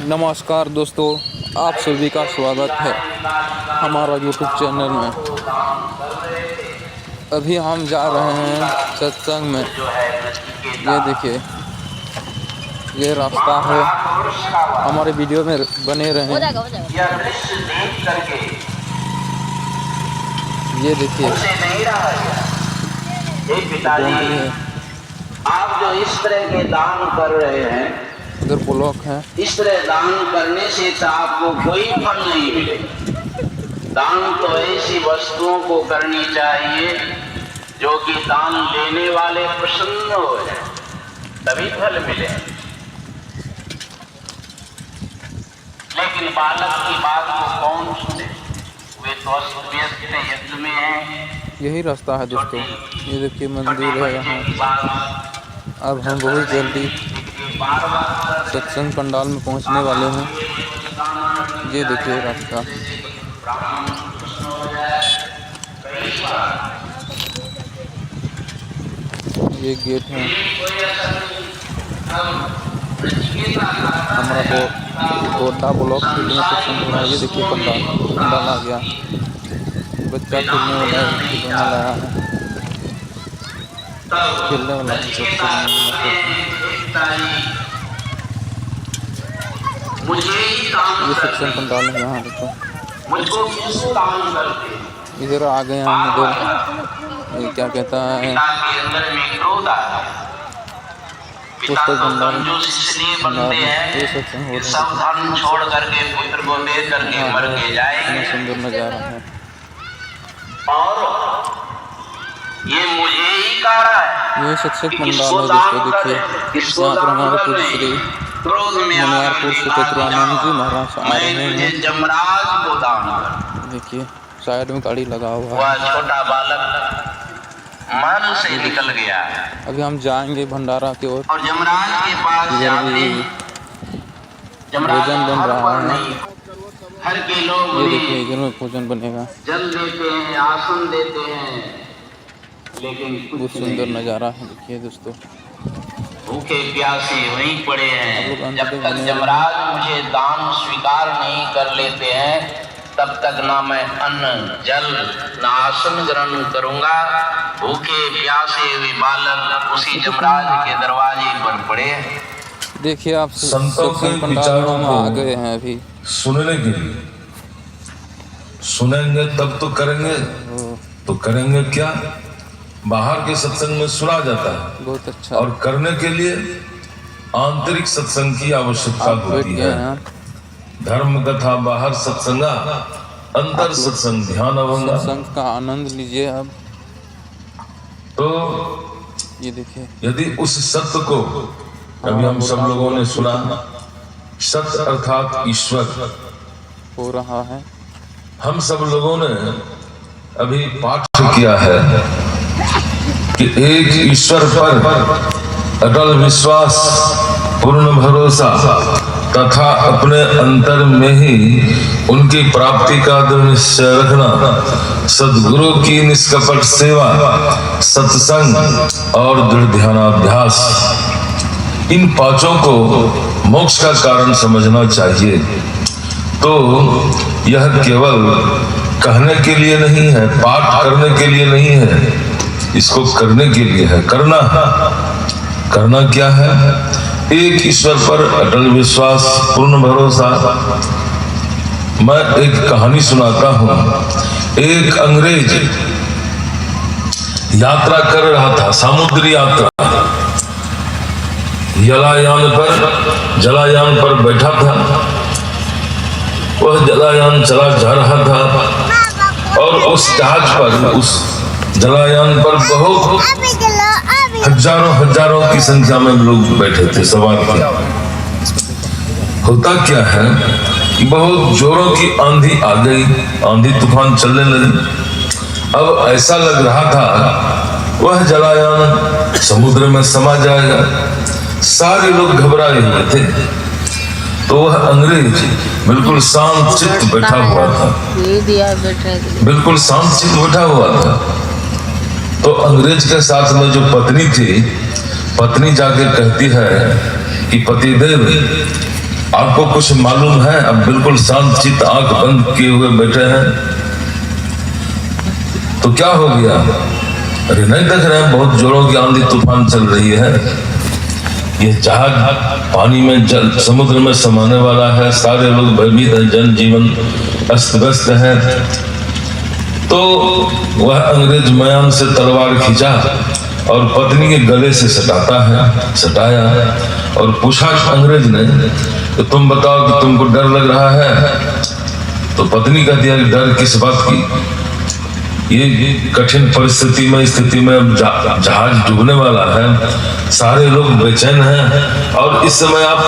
नमस्कार दोस्तों, आप सभी का स्वागत है हमारा YouTube चैनल में। अभी हम जा रहे हैं सत्संग में। ये देखिए, ये रास्ता है। हमारे वीडियो में बने रहें। ये देखिए, बाउंड्री है। आप जो इस तरह के दान कर रहे हैं, इधर ब्लॉक है। इस तरह दान करने से तो आपको कोई फल नहीं मिलेगा। दान तो ऐसी वस्तुओं को करनी चाहिए जो कि दान लेने वाले प्रसन्न हो जाए, तभी फल मिले। लेकिन बालक की बात को कौन सुने? वे तो अस्त-व्यस्त यज्ञ में हैं। यही रास्ता है दोस्तों। ये देखिए, मंदिर है यहाँ। अब हम बहुत जल्दी सत्संग पंडाल में पहुंचने वाले हैं। ये देखिए रास्ता। ये गेट है। हमारा गोड्डा ब्लॉक में सत्संग हो रहा है। ये देखिए, पंडाल आ गया। बच्चा खेलने वाला खिलौना लाया है। खेलने वाला ये सत्संग पंडाल है यहाँ देखो। इधर आ गए हम। इधर क्या कहता है, पुस्तक भंडार। ये सत्संग हो रहा है। छोड़ करके पुत्र को दे करके मर के जाएंगे। सुंदर नजारा है। और ये मुझे ही कह रहा है। ये सत्संग पंडाल है दोस्तों। देखिए, यहाँ पर हमारे पूज्य श्री मुनियारपुर से चतुरानंद जी महाराज आ रहे हैं। जमराज को दान कर। देखिए, साइड में गाड़ी लगा हुआ है। वह छोटा बालक मन से निकल गया। अभी हम जाएंगे भंडारा की ओर। और जमराज के पास भोजन बन रहा है। हर के लोग ये देखिए, इधर में भोजन बनेगा। जल देते हैं, आसन देते हैं, लेकिन बहुत सुंदर नज़ारा है। देखिए दोस्तों, भूखे प्यासे वहीं पड़े हैं। जब तक बने जमराज मुझे दान स्वीकार नहीं कर लेते हैं, तब तक ना मैं अन्न जल ना आसन ग्रहण करूंगा। भूखे प्यासे हुए बालक उसी जमराज के दरवाजे पर पड़े हैं। देखिए, आप सत्संग पंडाल में आ गए हैं। अभी सुनने के लिए सुनेंगे तब तो करेंगे क्या? बाहर के सत्संग में सुना जाता है। बहुत अच्छा। और करने के लिए आंतरिक सत्संग की आवश्यकता होती है। धर्म कथा बाहर सत्संगा, अंतर सत्संग ध्यान अवंगा। सत्संग का आनंद लीजिए। अब तो ये देखिए, यदि उस सत्य को अभी हम सब लोगों ने सुना, सत्य अर्थात ईश्वर हो रहा है। हम सब लोगों ने अभी पाठ किया है कि एक ईश्वर पर अटल विश्वास, पूर्ण भरोसा तथा अपने अंतर में ही उनकी प्राप्ति का दृढ़ निश्चय रखना, सद्गुरु की निष्कपट सेवा, सत्संग और दृढ़ ध्यानाभ्यास, इन पांचों को मोक्ष का कारण समझना चाहिए। तो यह केवल कहने के लिए नहीं है, पाठ करने के लिए नहीं है, इसको करने के लिए है। करना क्या है? एक ईश्वर पर अटल विश्वास, पूर्ण भरोसा। मैं एक कहानी सुनाता हूँ। एक अंग्रेज यात्रा कर रहा था, समुद्री यात्रा। जलायान पर बैठा था। वह जलायान चला जा रहा था और उस जहाज पर, उस जलायान पर बहुत हजारों की संख्या में लोग बैठे थे, सवार थे। होता क्या है कि बहुत जोरों की आंधी आ गई, आंधी तूफान चलने लगी। अब ऐसा लग रहा था वह जलायान समुद्र में समा जाएगा। सारे लोग घबराए हुए थे। तो वह अंग्रेज बिल्कुल शांत चित्त बैठा हुआ था। बिल्कुल शांत चित्त बैठा हुआ था। तो अंग्रेज के साथ में जो पत्नी थी, पत्नी जाके कहती है कि पतिदेव आपको कुछ मालूम है? अब बिल्कुल शांत चित्त आंख बंद किए हुए बैठे हैं, तो क्या हो गया? अरे नहीं देख रहे हैं बहुत जोरों की आंधी तूफान चल रही है, ये जहाज पानी में जल समुद्र में समाने वाला है, सारे लोग भयभीत हैं, जनजीवन अस्त व्यस्त है। तो वह अंग्रेज मयान से तलवार खींचा और पत्नी के गले से सटाया और पूछा अंग्रेज ने कि तुम बताओ कि तुमको डर लग रहा है? तो पत्नी का दिया डर किस बात की? ये कठिन परिस्थिति में स्थिति में अब जहाज डूबने वाला है, सारे लोग बेचैन हैं और इस समय आप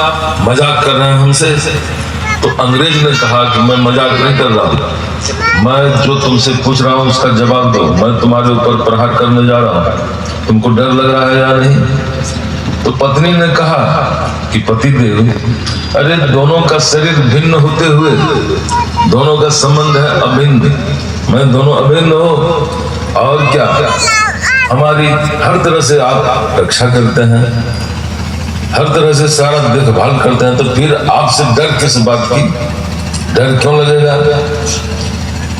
मजाक कर रहे हैं हमसे। तो अंग्रेज ने कहा कि मैं मजाक नहीं कर रहा हूँ, मैं जो तुमसे पूछ रहा हूँ उसका जवाब दो, मैं तुम्हारे ऊपर प्रहार करने जा रहा हूँ, तुमको डर लग रहा है या नहीं? तो पत्नी ने कहा कि पतिदेव, अरे दोनों का शरीर भिन्न होते हुए दोनों का संबंध है अभिन्न, मैं दोनों अभिन्न हो और क्या, हमारी हर तरह से आप रक्षा करते हैं, हर तरह से सारा देखभाल करते हैं, तो फिर आपसे डर किस बात की? डर क्यों लगेगा?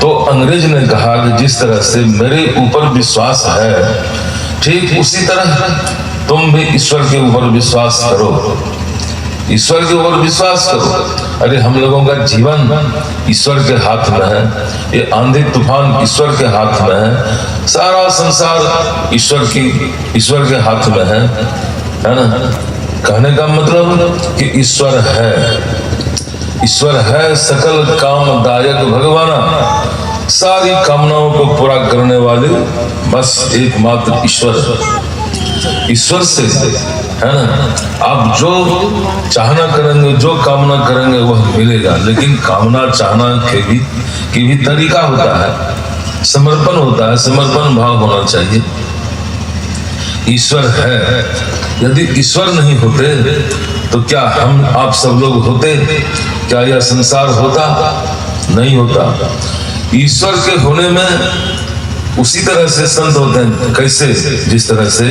तो अंग्रेज ने कहा कि जिस तरह से मेरे ऊपर विश्वास है ठीक उसी तरह तुम भी ईश्वर के ऊपर विश्वास करो, ईश्वर के ऊपर विश्वास करो। अरे हम लोगों का जीवन ईश्वर के हाथ में है, ये आंधी तूफान ईश्वर के हाथ में है, सारा संसार ईश्वर के हाथ में है ना? कहने का मतलब कि ईश्वर है सकल कामदायक भगवाना, सारी कामनाओं को पूरा करने वाले बस एकमात्र ईश्वर से है ना। आप जो चाहना करेंगे, जो कामना करेंगे वह मिलेगा, लेकिन कामना चाहना की भी तरीका होता है, समर्पण होता है, समर्पण भाव होना चाहिए। ईश्वर है, यदि ईश्वर नहीं होते तो क्या हम आप सब लोग होते? क्या यह संसार होता? नहीं होता। ईश्वर के होने में उसी तरह से संत होते हैं, कैसे? जिस तरह से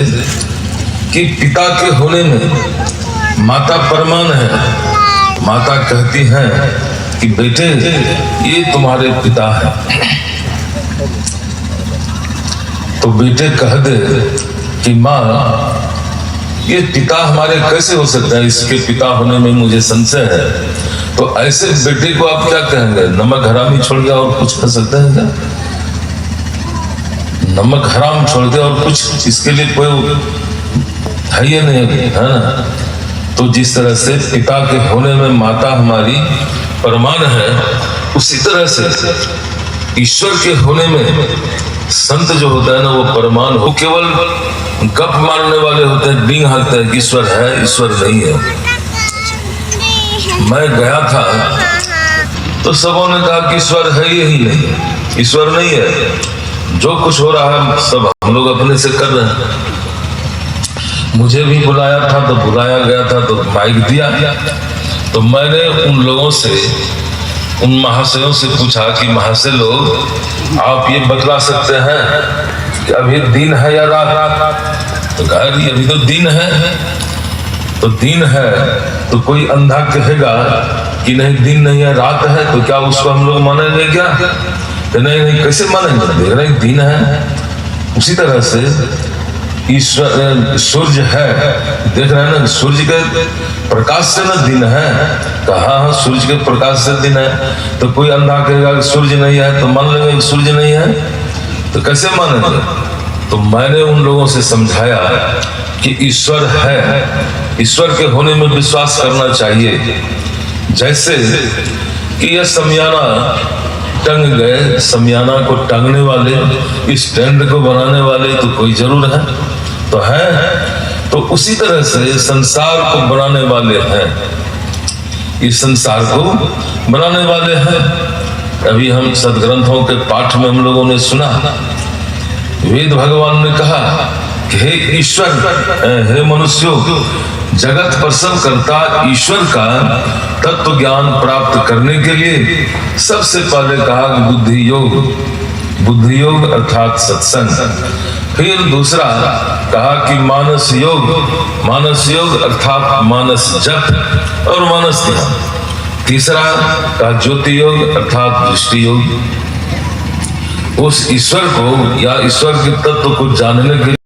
कि पिता के होने में माता परमान है, माता कहती है कि बेटे ये तुम्हारे पिता है, तो बेटे कह दे कि माँ ये पिता हमारे कैसे हो सकता है, इसके पिता होने में मुझे संशय है। तो ऐसे बेटे को आप क्या कहेंगे? नमक हरामी छोड़ के और कुछ कर सकते हैं क्या? नमक हराम छोड़ के और कुछ इसके लिए कोई है ये नहीं, है ना? तो जिस तरह से पिता के होने में माता हमारी प्रमाण है, उसी तरह से ईश्वर के होने में संत जो होता है ना वो प्रमाण हो। केवल गप मारने वाले होते हैं, डींग हाँकते हैं कि ईश्वर है, ईश्वर नहीं है। मैं गया था तो सबों ने कहा कि ईश्वर है ही नहीं, ईश्वर नहीं है, जो कुछ हो रहा है सब हम लोग अपने से कर रहे हैं। मुझे भी बुलाया था तो बुलाया गया था तो माइक दिया, तो मैंने उन लोगों से, उन महाशयों से पूछा कि महाशय लोग आप ये बतला सकते हैं कि अभी दिन है या रात? तो कहा अभी तो दिन है। तो दिन है तो कोई अंधा कहेगा कि नहीं दिन नहीं है रात है, तो क्या उसको हम लोग मानेंगे क्या? तो नहीं कैसे मानेंगे? देख रहे दिन है। उसी तरह से ईश्वर सूर्य है, देख रहे हैं ना, सूर्य के प्रकाश से ना दिन है। कहा हाँ सूर्य के प्रकाश से दिन है, तो कोई अंधा कहेगा कि सूर्य नहीं है तो मान लेंगे कि सूर्य नहीं है, तो कैसे मानेंगे? तो मैंने उन लोगों से समझाया कि ईश्वर है, ईश्वर के होने में विश्वास करना चाहिए। जैसे कि यह समियाना टंग गए, समियाना को टांगने वाले, इस टेंट को बनाने वाले तो कोई जरूर है, तो है। तो उसी तरह से संसार को बनाने वाले हैं, इस संसार को बनाने वाले हैं। अभी हम सदग्रंथों के पाठ में हम लोगों ने सुना, वेद भगवान ने कहा कि हे ईश्वर, हे मनुष्यों, जगत प्रसन्न करता ईश्वर का तत्व ज्ञान प्राप्त करने के लिए सबसे पहले कहा कि बुद्धि योग, बुद्धि योग अर्थात सत्संग। फिर दूसरा कहा कि मानस योग अर्थात मानस जप और मानस ध्यान। तीसरा कहा ज्योति योग अर्थात दृष्टि योग। उस ईश्वर को या ईश्वर के तत्व को जानने के